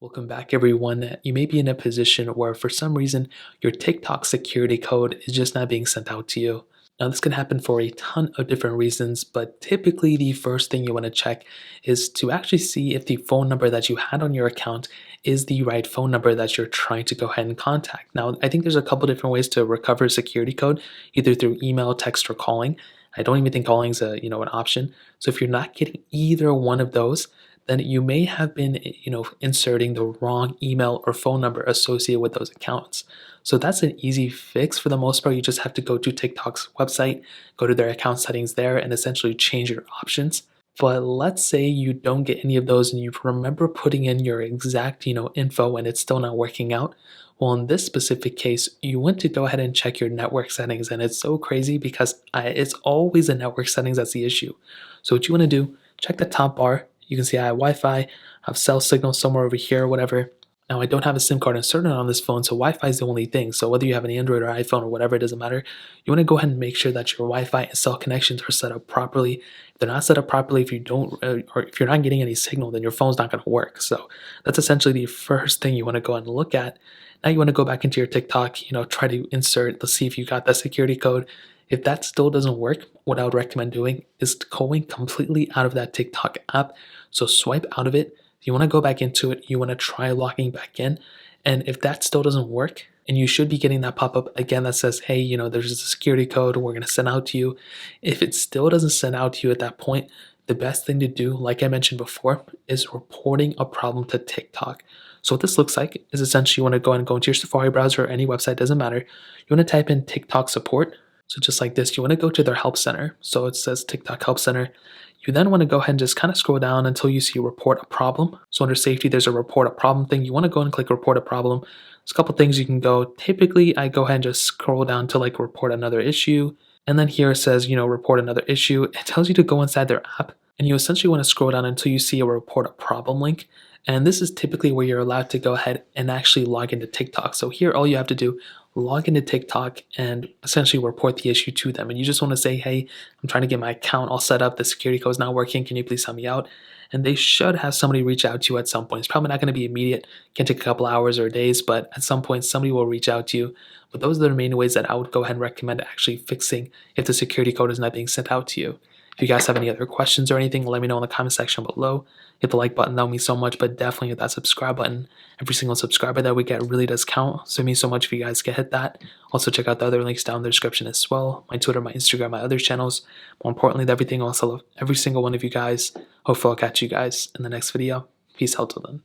Welcome back, everyone. You may be in a position where, for some reason, your TikTok security code is just not being sent out to you. Now, this can happen for a ton of different reasons, but typically, the first thing you want to check is to actually see if the phone number that you had on your account is the right phone number that you're trying to go ahead and contact. Now, I think there's a couple different ways to recover a security code, either through email, text, or calling. I don't even think calling is an option. So if you're not getting either one of those, then you may have been, inserting the wrong email or phone number associated with those accounts. So that's an easy fix for the most part. You just have to go to TikTok's website, go to their account settings there, and essentially change your options. But let's say you don't get any of those and you remember putting in your exact, info and it's still not working out. Well, in this specific case, you want to go ahead and check your network settings. And it's so crazy because it's always the network settings that's the issue. So what you want to do, check the top bar. You can see I have Wi-Fi, I have cell signal somewhere over here or whatever. Now I don't have a SIM card inserted on this phone, so Wi-Fi is the only thing. So whether you have an Android or iPhone or whatever, it doesn't matter. You want to go ahead and make sure that your Wi-Fi and cell connections are set up properly. If they're not set up properly, if you don't, or if you're not getting any signal, then your phone's not going to work. So that's essentially the first thing you want to go and look at. Now you want to go back into your TikTok, try to insert, let's see if you got that security code. If that still doesn't work, what I would recommend doing is going completely out of that TikTok app. So swipe out of it. You want to go back into it. You want to try logging back in. And if that still doesn't work, and you should be getting that pop-up again that says, hey, there's a security code we're going to send out to you. If it still doesn't send out to you at that point, the best thing to do, like I mentioned before, is reporting a problem to TikTok. So what this looks like is essentially you want to go into your Safari browser or any website, doesn't matter. You want to type in TikTok support. So just like this, you want to go to their help center. So it says TikTok help center. You then want to go ahead and just kind of scroll down until you see report a problem. So under safety, there's a report a problem thing. You want to go and click report a problem. There's a couple things you can go. Typically, I go ahead and just scroll down to like report another issue. And then here it says, report another issue. It tells you to go inside their app. And you essentially want to scroll down until you see a report a problem link. And this is typically where you're allowed to go ahead and actually log into TikTok. So here, all you have to do, log into TikTok and essentially report the issue to them. And you just want to say, hey, I'm trying to get my account all set up. The security code is not working. Can you please help me out? And they should have somebody reach out to you at some point. It's probably not going to be immediate. It can take a couple hours or days, but at some point, somebody will reach out to you. But those are the main ways that I would go ahead and recommend actually fixing if the security code is not being sent out to you. If you guys have any other questions or anything, let me know in the comment section below. Hit the like button, that would mean so much, but definitely hit that subscribe button. Every single subscriber that we get really does count, so it means so much if you guys can hit that. Also check out the other links down in the description as well. My Twitter, my Instagram, my other channels. More importantly than everything else, I love every single one of you guys. Hopefully I'll catch you guys in the next video. Peace out till then.